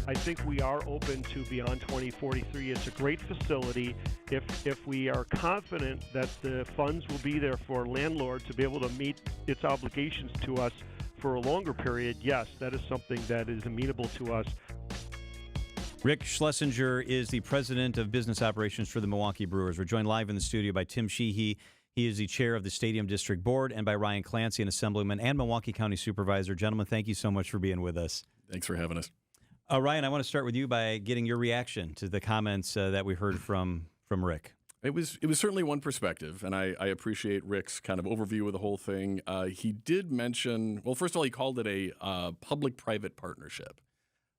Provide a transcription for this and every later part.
I think we are open to beyond 2043. It's a great facility. If we are confident that the funds will be there for landlord to be able to meet its obligations to us for a longer period, yes, that is something that is amenable to us. Rick Schlesinger is the president of business operations for the Milwaukee Brewers. We're joined live in the studio by Tim Sheehy. He is the chair of the Stadium District Board, and by Ryan Clancy, an assemblyman and Milwaukee County Supervisor. Gentlemen, thank you so much for being with us. Thanks for having us. Ryan, I want to start with you by getting your reaction to the comments that we heard from Rick. It was certainly one perspective, and I appreciate Rick's kind of overview of the whole thing. He did mention, well, first of all, he called it a public-private partnership.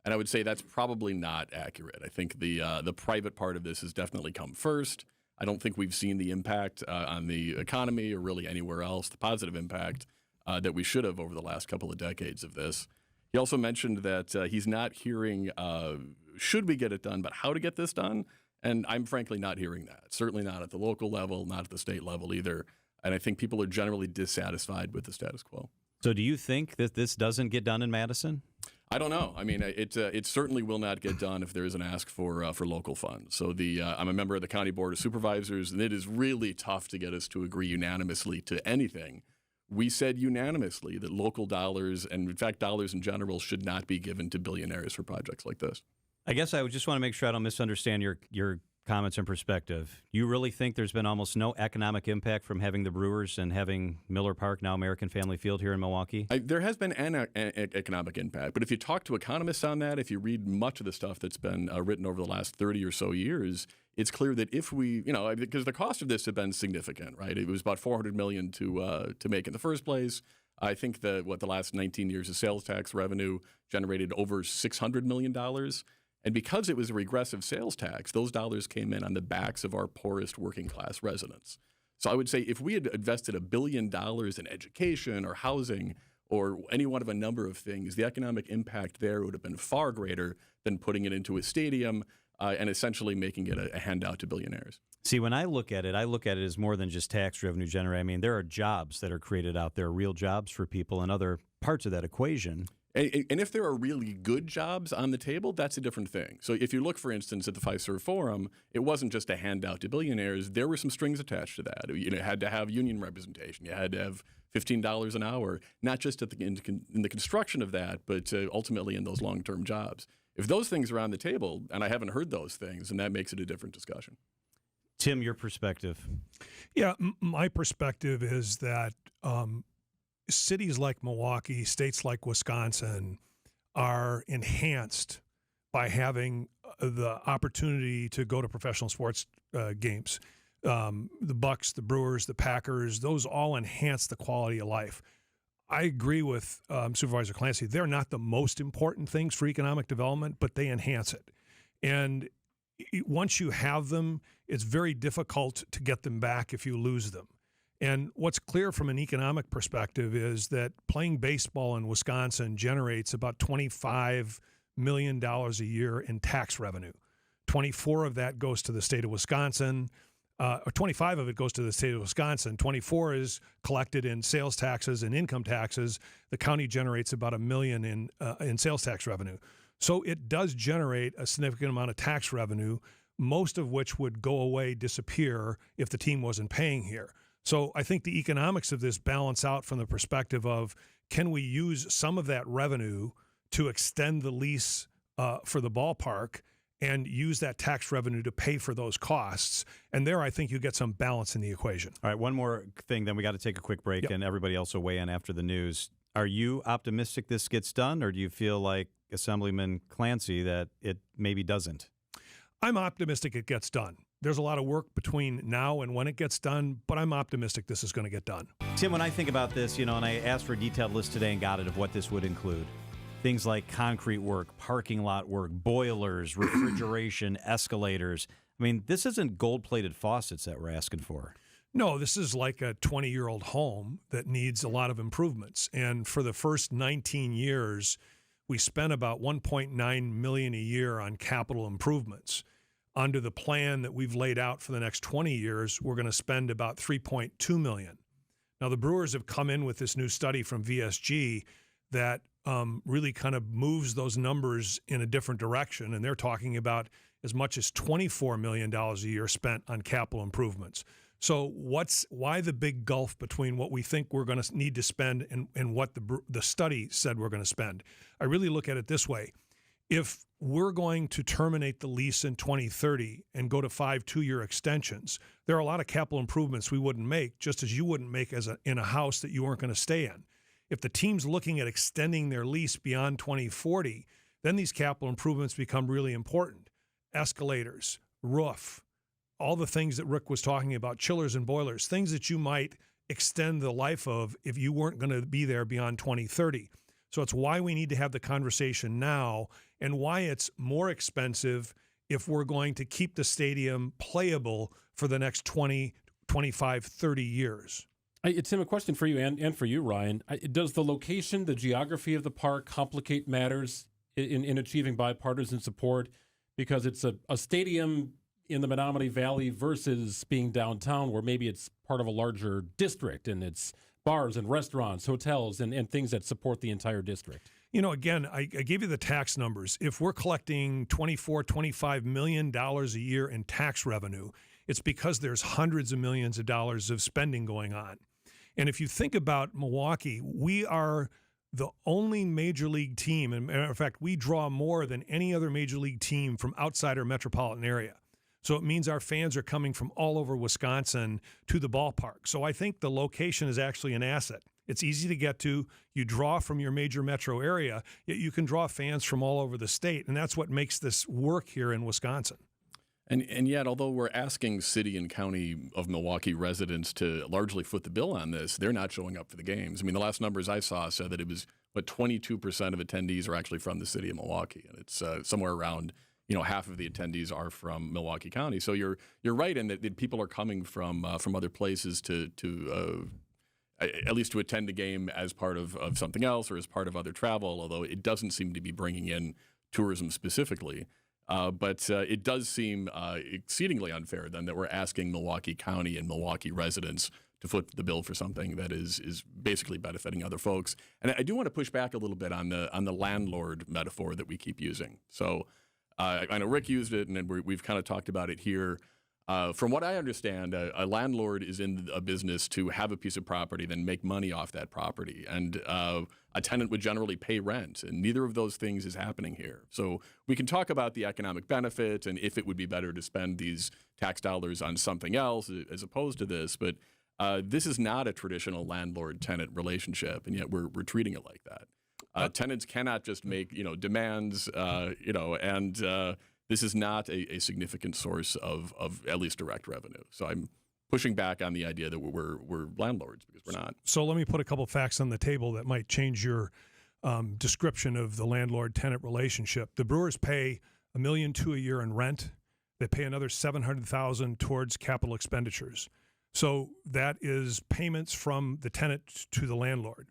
And I would say that's probably not accurate. I think the private part of this has definitely come first. I don't think we've seen the impact on the economy or really anywhere else, the positive impact that we should have over the last couple of decades of this. He also mentioned that he's not hearing, should we get it done, but how to get this done. And I'm frankly not hearing that. Certainly not at the local level, not at the state level either. And I think people are generally dissatisfied with the status quo. So do you think that this doesn't get done in Madison? I don't know. I mean, it certainly will not get done if there is an ask for local funds. So I'm a member of the County Board of Supervisors, and it is really tough to get us to agree unanimously to anything. We said unanimously that local dollars, and in fact dollars in general, should not be given to billionaires for projects like this. I guess I would just want to make sure I don't misunderstand your comments and perspective. You really think there's been almost no economic impact from having the Brewers and having Miller Park, now American Family Field, here in Milwaukee? There has been an economic impact, but if you talk to economists on that, if you read much of the stuff that's been written over the last 30 or so years, it's clear that if we, because the cost of this has been significant, right? It was about $400 million to make in the first place. I think the last 19 years of sales tax revenue generated over $600 million. And because it was a regressive sales tax, those dollars came in on the backs of our poorest working class residents. So I would say if we had invested $1 billion in education or housing or any one of a number of things, the economic impact there would have been far greater than putting it into a stadium and essentially making it a handout to billionaires. See, when I look at it as more than just tax revenue generated. I mean, there are jobs that are created out there, real jobs for people and other parts of that equation. And if there are really good jobs on the table, that's a different thing. So if you look, for instance, at the Fiserv Forum, it wasn't just a handout to billionaires. There were some strings attached to that. You had to have union representation. You had to have $15 an hour, not just in the construction of that, but ultimately in those long-term jobs. If those things are on the table, and I haven't heard those things, then that makes it a different discussion. Tim, your perspective. Yeah, my perspective is that cities like Milwaukee, states like Wisconsin are enhanced by having the opportunity to go to professional sports games. The Bucks, the Brewers, the Packers, those all enhance the quality of life. I agree with Supervisor Clancy. They're not the most important things for economic development, but they enhance it. And once you have them, it's very difficult to get them back if you lose them. And what's clear from an economic perspective is that playing baseball in Wisconsin generates about $25 million a year in tax revenue. 24 of that goes to the state of Wisconsin, or 25 of it goes to the state of Wisconsin. 24 is collected in sales taxes and income taxes. The county generates about $1 million in sales tax revenue. So it does generate a significant amount of tax revenue, most of which would go away, disappear if the team wasn't paying here. So I think the economics of this balance out from the perspective of, can we use some of that revenue to extend the lease for the ballpark and use that tax revenue to pay for those costs? And there I think you get some balance in the equation. All right, one more thing, then we got to take a quick break, and everybody else will weigh in after the news. Are you optimistic this gets done, or do you feel like Assemblyman Clancy that it maybe doesn't? I'm optimistic it gets done. There's a lot of work between now and when it gets done, but I'm optimistic this is going to get done. Tim, when I think about this, and I asked for a detailed list today and got it of what this would include. Things like concrete work, parking lot work, boilers, refrigeration, escalators. I mean, this isn't gold-plated faucets that we're asking for. No, this is like a 20-year-old home that needs a lot of improvements. And for the first 19 years, we spent about $1.9 million a year on capital improvements. Under the plan that we've laid out for the next 20 years, we're going to spend about $3.2 million. Now, the Brewers have come in with this new study from VSG that really kind of moves those numbers in a different direction, and they're talking about as much as $24 million a year spent on capital improvements. So why the big gulf between what we think we're going to need to spend and what the study said we're going to spend? I really look at it this way. If we're going to terminate the lease in 2030 and go to 5 2-year extensions, there are a lot of capital improvements we wouldn't make, just as you wouldn't make in a house that you weren't going to stay in. If the team's looking at extending their lease beyond 2040, then these capital improvements become really important. Escalators, roof, all the things that Rick was talking about, chillers and boilers, things that you might extend the life of if you weren't going to be there beyond 2030. So it's why we need to have the conversation now and why it's more expensive if we're going to keep the stadium playable for the next 20, 25, 30 years. Tim, a question for you and for you, Ryan. Does the location, the geography of the park complicate matters in achieving bipartisan support? Because it's a stadium in the Menominee Valley versus being downtown where maybe it's part of a larger district and it's bars and restaurants, hotels, and things that support the entire district. You know, again, I gave you the tax numbers. If we're collecting $24, $25 million a year in tax revenue, it's because there's hundreds of millions of dollars of spending going on. And if you think about Milwaukee, we are the only major league team, and matter of fact, we draw more than any other major league team from outside our metropolitan area. So it means our fans are coming from all over Wisconsin to the ballpark. So I think the location is actually an asset. It's easy to get to. You draw from your major metro area, yet you can draw fans from all over the state, and that's what makes this work here in Wisconsin. And yet, although we're asking city and county of Milwaukee residents to largely foot the bill on this, they're not showing up for the games. I mean, the last numbers I saw said that it was, 22% of attendees are actually from the city of Milwaukee, and it's somewhere around, half of the attendees are from Milwaukee County. So you're right in that people are coming from other places to at least to attend a game as part of something else or as part of other travel, although it doesn't seem to be bringing in tourism specifically. But it does seem exceedingly unfair then that we're asking Milwaukee County and Milwaukee residents to foot the bill for something that is basically benefiting other folks. And I do want to push back a little bit on the landlord metaphor that we keep using. So I know Rick used it, and we've kind of talked about it here. From what I understand, a landlord is in a business to have a piece of property, then make money off that property. And a tenant would generally pay rent, and neither of those things is happening here. So we can talk about the economic benefit and if it would be better to spend these tax dollars on something else as opposed to this, but this is not a traditional landlord-tenant relationship, and yet we're treating it like that. Tenants cannot just make demands, and this is not a significant source of at least direct revenue. So I'm pushing back on the idea that we're landlords, because we're not. So let me put a couple facts on the table that might change your description of the landlord-tenant relationship. The Brewers pay $1.2 million a year in rent. They pay another $700,000 towards capital expenditures. So that is payments from the tenant to the landlord.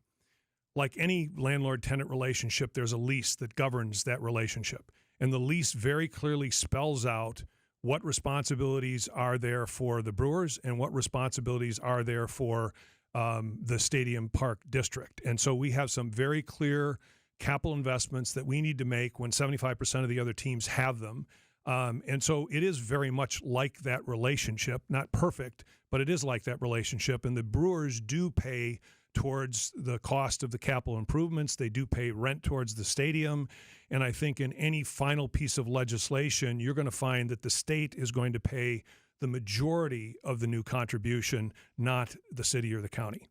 Like any landlord-tenant relationship, there's a lease that governs that relationship. And the lease very clearly spells out what responsibilities are there for the Brewers and what responsibilities are there for the Stadium Park District. And so we have some very clear capital investments that we need to make when 75% of the other teams have them. And so it is very much like that relationship, not perfect, but it is like that relationship. And the Brewers do pay towards the cost of the capital improvements. They do pay rent towards the stadium. And I think in any final piece of legislation, you're going to find that the state is going to pay the majority of the new contribution, not the city or the county.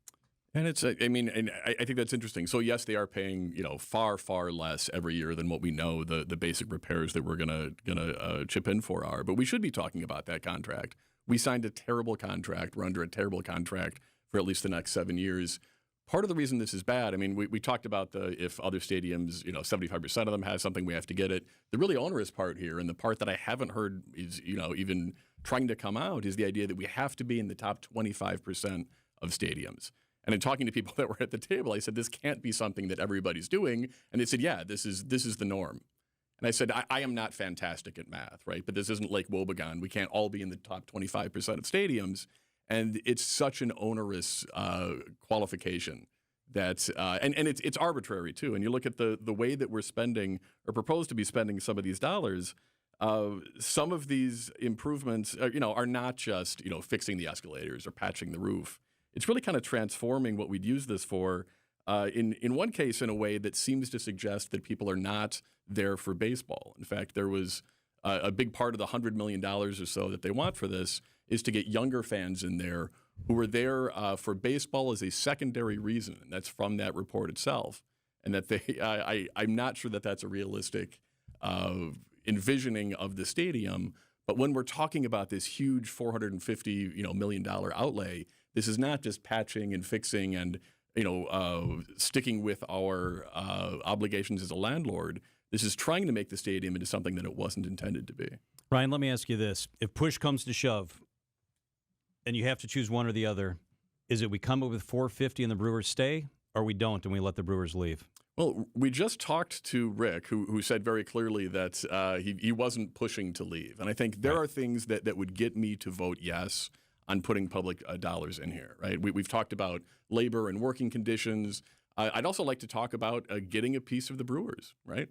And I think that's interesting. So yes, they are paying, far, far less every year than what we know the basic repairs that we're gonna chip in for are. But we should be talking about that contract. We signed a terrible contract. We're under a terrible contract for at least the next 7 years. Part of the reason this is bad, we talked about if other stadiums, 75% of them has something, we have to get it. The really onerous part here, and the part that I haven't heard is, even trying to come out, is the idea that we have to be in the top 25% of stadiums. And in talking to people that were at the table, I said, this can't be something that everybody's doing. And they said, yeah, this is the norm. And I said, I am not fantastic at math, right? But this isn't Lake Wobegon. We can't all be in the top 25% of stadiums. And it's such an onerous qualification that and it's arbitrary too. And you look at the way that we're spending or propose to be spending some of these dollars. Some of these improvements, are not just fixing the escalators or patching the roof. It's really kind of transforming what we'd use this for. In one case, in a way that seems to suggest that people are not there for baseball. In fact, there was a big part of the $100 million or so that they want for this is to get younger fans in there who were there for baseball as a secondary reason. And that's from that report itself. And that I'm not sure that that's a realistic envisioning of the stadium. But when we're talking about this huge $450 million outlay, this is not just patching and fixing and sticking with our obligations as a landlord. This is trying to make the stadium into something that it wasn't intended to be. Ryan, let me ask you this. If push comes to shove and you have to choose one or the other, is it we come up with $450 and the Brewers stay, or we don't and we let the Brewers leave? Well, we just talked to Rick, who said very clearly that he wasn't pushing to leave. And I think there are things that would get me to vote yes on putting public dollars in here, right? We've talked about labor and working conditions. I'd also like to talk about getting a piece of the Brewers, right?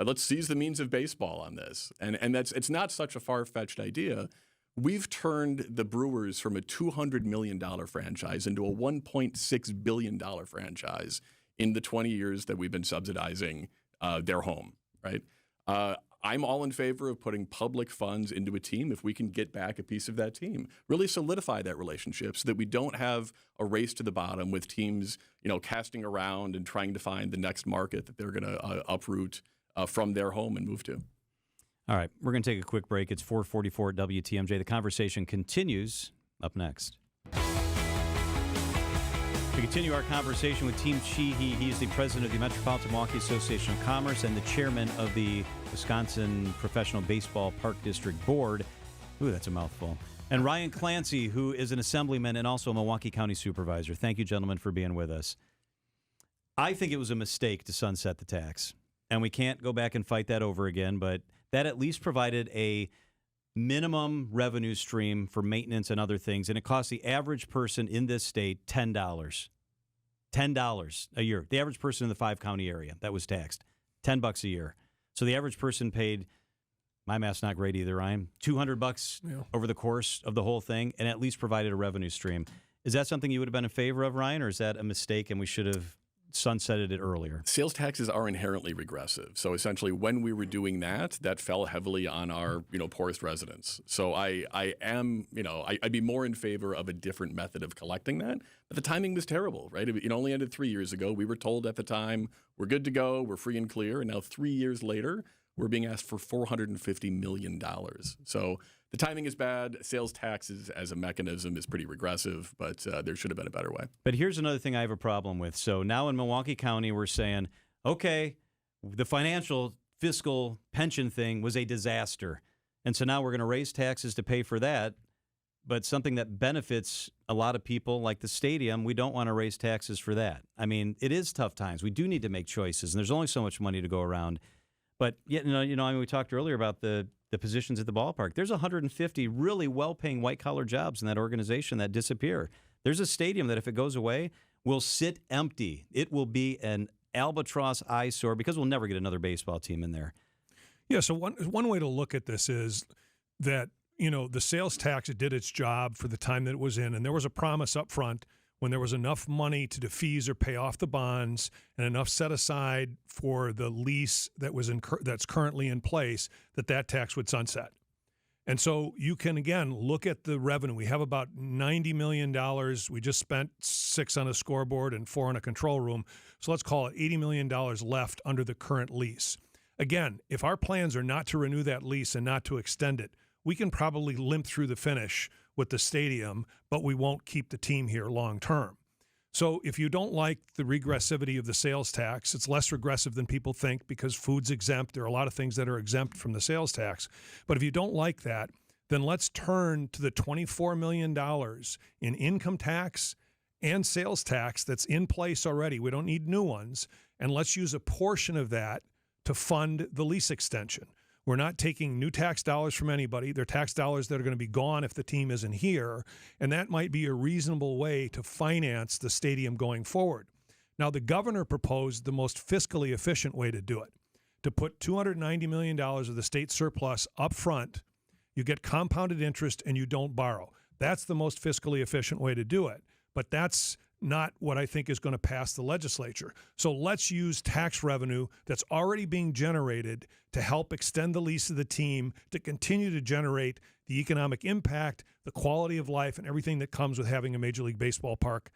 Let's seize the means of baseball on this. And it's not such a far-fetched idea. We've turned the Brewers from a $200 million franchise into a $1.6 billion franchise in the 20 years that we've been subsidizing their home, right? I'm all in favor of putting public funds into a team if we can get back a piece of that team, really solidify that relationship so that we don't have a race to the bottom with teams, casting around and trying to find the next market that they're going to uproot from their home and move to. All right, we're going to take a quick break. It's 4:44 at WTMJ. The conversation continues up next. We continue our conversation with Tim Sheehy. He is the president of the Metropolitan Milwaukee Association of Commerce and the chairman of the Wisconsin Professional Baseball Park District Board. Ooh, that's a mouthful. And Ryan Clancy, who is an assemblyman and also a Milwaukee County Supervisor. Thank you, gentlemen, for being with us. I think it was a mistake to sunset the tax, and we can't go back and fight that over again, but that at least provided a minimum revenue stream for maintenance and other things, and it cost the average person in this state $10. $10 a year. The average person in the 5-county area that was taxed, $10 a year. So the average person paid, my math's not great either, Ryan, $200 over the course of the whole thing, and at least provided a revenue stream. Is that something you would have been in favor of, Ryan, or is that a mistake and we should have sunsetted it earlier? Sales taxes are inherently regressive. So essentially when we were doing that heavily on our, poorest residents. So I'd be more in favor of a different method of collecting that. But the timing was terrible, right? It only ended 3 years ago. We were told at the time, we're good to go, we're free and clear. And now 3 years later, we're being asked for $450 million. So the timing is bad. Sales taxes as a mechanism is pretty regressive, but there should have been a better way. But here's another thing I have a problem with. So now in Milwaukee County, we're saying, okay, the financial fiscal pension thing was a disaster. And so now we're going to raise taxes to pay for that. But something that benefits a lot of people like the stadium, we don't want to raise taxes for that. I mean, it is tough times. We do need to make choices, and there's only so much money to go around. But yet, we talked earlier about the positions at the ballpark. There's 150 really well-paying white-collar jobs in that organization that disappear. There's a stadium that, if it goes away, will sit empty. It will be an albatross eyesore because we'll never get another baseball team in there. Yeah, so one way to look at this is that, the sales tax did its job for the time that it was in, and there was a promise up front when there was enough money to defease or pay off the bonds and enough set aside for the lease that was that's currently in place, that tax would sunset. And so you can, again, look at the revenue. We have about $90 million. We just spent $6 on a scoreboard and $4 on a control room. So let's call it $80 million left under the current lease. Again, if our plans are not to renew that lease and not to extend it, we can probably limp through the finish with the stadium, but we won't keep the team here long term. So if you don't like the regressivity of the sales tax, it's less regressive than people think because food's exempt. There are a lot of things that are exempt from the sales tax. But if you don't like that, then let's turn to the $24 million in income tax and sales tax that's in place already. We don't need new ones. And let's use a portion of that to fund the lease extension. We're not taking new tax dollars from anybody. They're tax dollars that are going to be gone if the team isn't here, and that might be a reasonable way to finance the stadium going forward. Now, the governor proposed the most fiscally efficient way to do it, to put $290 million of the state surplus up front. You get compounded interest and you don't borrow. That's the most fiscally efficient way to do it. But that's not what I think is going to pass the legislature. So let's use tax revenue that's already being generated to help extend the lease of the team, to continue to generate the economic impact, the quality of life, and everything that comes with having a Major League Baseball park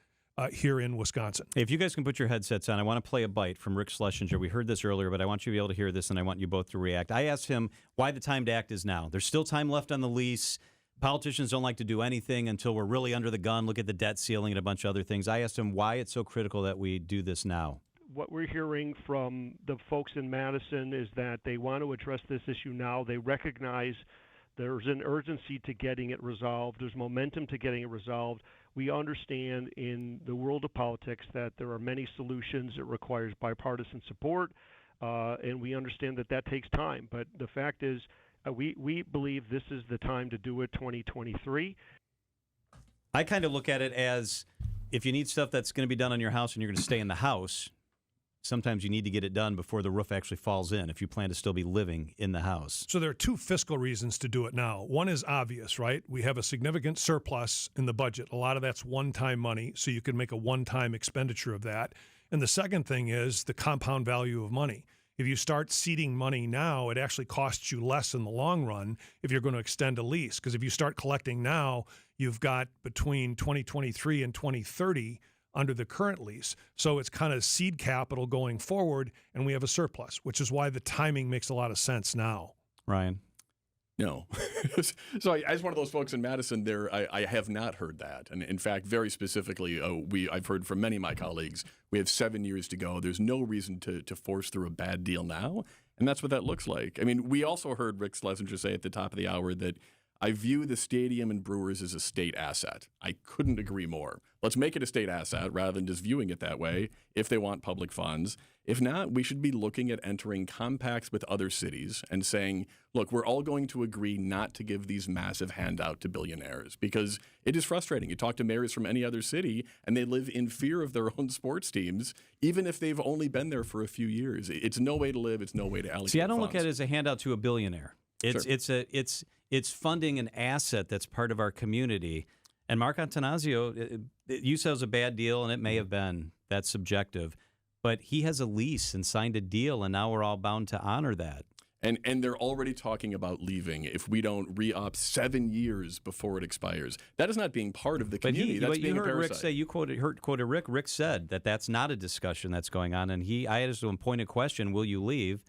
here in Wisconsin. Hey, if you guys can put your headsets on, I want to play a bite from Rick Schlesinger. We heard this earlier, but I want you to be able to hear this, and I want you both to react. I asked him why the time to act is now. There's still time left on the lease. Politicians don't like to do anything until we're really under the gun. Look at the debt ceiling and a bunch of other things. I asked him why it's so critical that we do this now. What we're hearing from the folks in Madison is that they want to address this issue now. They recognize there's an urgency to getting it resolved. There's momentum to getting it resolved. We understand in the world of politics that there are many solutions. It requires bipartisan support, and we understand that that takes time. But the fact is, we believe this is the time to do it, 2023. I kind of look at it as if you need stuff that's going to be done on your house and you're going to stay in the house, sometimes you need to get it done before the roof actually falls in if you plan to still be living in the house. So there are two fiscal reasons to do it now. One is obvious, right? We have a significant surplus in the budget. A lot of that's one-time money, so you can make a one-time expenditure of that. And the second thing is the compound value of money. If you start seeding money now, it actually costs you less in the long run if you're going to extend a lease. Because if you start collecting now, you've got between 2023 and 2030 under the current lease. So it's kind of seed capital going forward, and we have a surplus, which is why the timing makes a lot of sense now. Ryan? No. So as one of those folks in Madison, I have not heard that. And in fact, very specifically, I've heard from many of my colleagues, we have 7 years to go. There's no reason to force through a bad deal now. And that's what that looks like. I mean, we also heard Rick Schlesinger say at the top of the hour that I view the stadium and Brewers as a state asset. I couldn't agree more. Let's make it a state asset rather than just viewing it that way if they want public funds. If not, we should be looking at entering compacts with other cities and saying, look, we're all going to agree not to give these massive handout to billionaires because it is frustrating. You talk to mayors from any other city and they live in fear of their own sports teams, even if they've only been there for a few years. It's no way to live. It's no way to allocate See, I don't funds. look at it as a handout to a billionaire. Sure. It's funding an asset that's part of our community. And Mark Antonazio, you said it was a bad deal, and it may have been. That's subjective. But he has a lease and signed a deal, and now we're all bound to honor that. And they're already talking about leaving if we don't re-up 7 years before it expires. That is not being part of the community. That's being a heard parasite. Rick say, you quoted Rick. Rick said that that's not a discussion that's going on. And I asked him a pointed question, will you leave?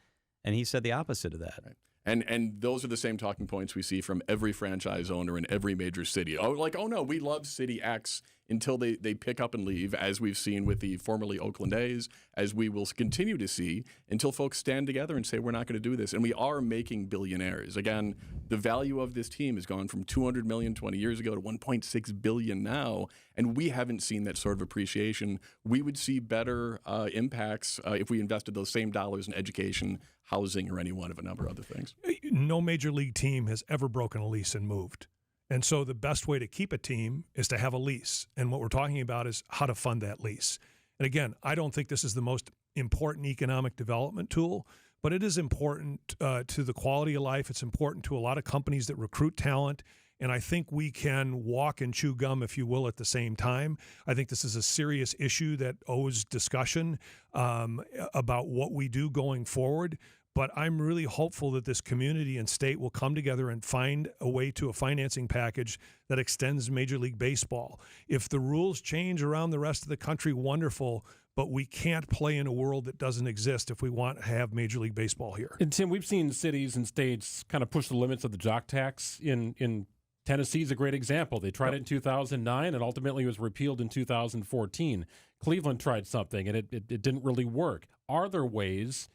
And he said the opposite of that. Right. And those are the same talking points we see from every franchise owner in every major city. Oh, no, we love City X until they pick up and leave, as we've seen with the formerly Oakland A's, as we will continue to see until folks stand together and say, we're not going to do this. And we are making billionaires. Again, the value of this team has gone from $200 million 20 years ago to $1.6 billion now, and we haven't seen that sort of appreciation. We would see better impacts if we invested those same dollars in education, housing, or any one of a number of other things. No major league team has ever broken a lease and moved. And so the best way to keep a team is to have a lease. And what we're talking about is how to fund that lease. And again, I don't think this is the most important economic development tool, but it is important to the quality of life. It's important to a lot of companies that recruit talent. And I think we can walk and chew gum, if you will, at the same time. I think this is a serious issue that owes discussion about what we do going forward. But I'm really hopeful that this community and state will come together and find a way to a financing package that extends Major League Baseball. If the rules change around the rest of the country, wonderful, but we can't play in a world that doesn't exist if we want to have Major League Baseball here. And Tim, we've seen cities and states kind of push the limits of the jock tax. In Tennessee's a great example. They tried it in 2009 and ultimately it was repealed in 2014. Cleveland tried something and it didn't really work. Are there ways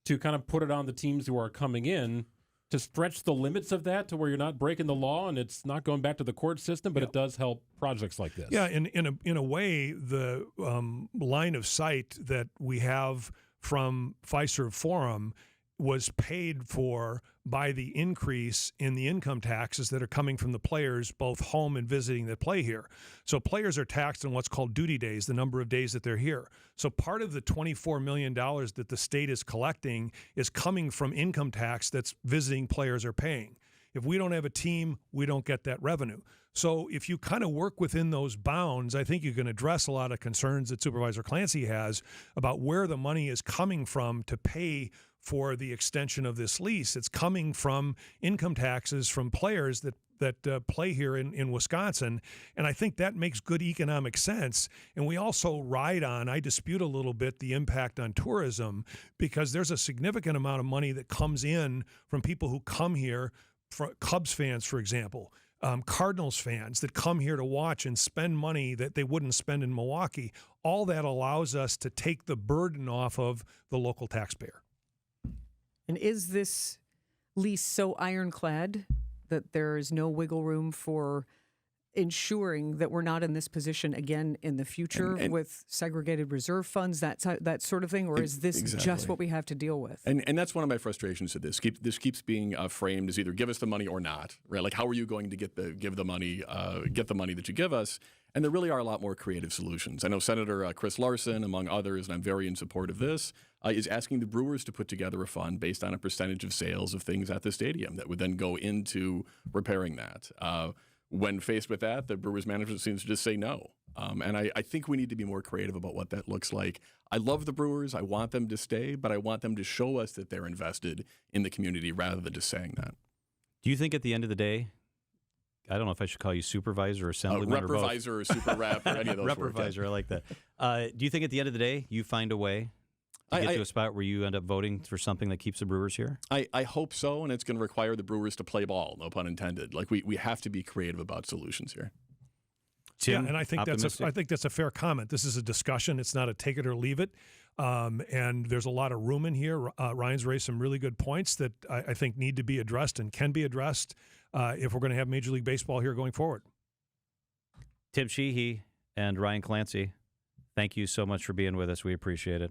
to kind of put it on the teams who are coming in to stretch the limits of that to where you're not breaking the law and it's not going back to the court system, but it does help projects like this? Yeah, in a way, the line of sight that we have from Fiserv Forum was paid for by the increase in the income taxes that are coming from the players, both home and visiting, that play here. So players are taxed on what's called duty days, the number of days that they're here. So part of the $24 million that the state is collecting is coming from income tax that's visiting players are paying. If we don't have a team, we don't get that revenue. So if you kind of work within those bounds, I think you can address a lot of concerns that Supervisor Clancy has about where the money is coming from to pay for the extension of this lease. It's coming from income taxes from players that play here in Wisconsin, and I think that makes good economic sense. And we also I dispute a little bit the impact on tourism, because there's a significant amount of money that comes in from people who come here, Cubs fans, for example, Cardinals fans that come here to watch and spend money that they wouldn't spend in Milwaukee. All that allows us to take the burden off of the local taxpayer. And is this lease so ironclad that there is no wiggle room for ensuring that we're not in this position again in the future with segregated reserve funds, that sort of thing? Or is this just what we have to deal with? And that's one of my frustrations with this. This keeps being framed as either give us the money or not, right? Like, how are you going to get the money that you give us? And there really are a lot more creative solutions. I know Senator Chris Larson, among others, and I'm very in support of this, is asking the Brewers to put together a fund based on a percentage of sales of things at the stadium that would then go into repairing that. When faced with that, the Brewers management seems to just say no. And I think we need to be more creative about what that looks like. I love the Brewers. I want them to stay, but I want them to show us that they're invested in the community rather than just saying that. Do you think at the end of the day, I don't know if I should call you supervisor or assemblyman or both. Reprovisor or super rep or any of those Reprovisor, words. I like that. Do you think at the end of the day you find a way to get to a spot where you end up voting for something that keeps the Brewers here? I hope so, and it's going to require the Brewers to play ball, no pun intended. Like, we have to be creative about solutions here. Tim, yeah, and I think that's a fair comment. This is a discussion. It's not a take it or leave it. And there's a lot of room in here. Ryan's raised some really good points that I think need to be addressed and can be addressed if we're going to have Major League Baseball here going forward. Tim Sheehy and Ryan Clancy, thank you so much for being with us. We appreciate it.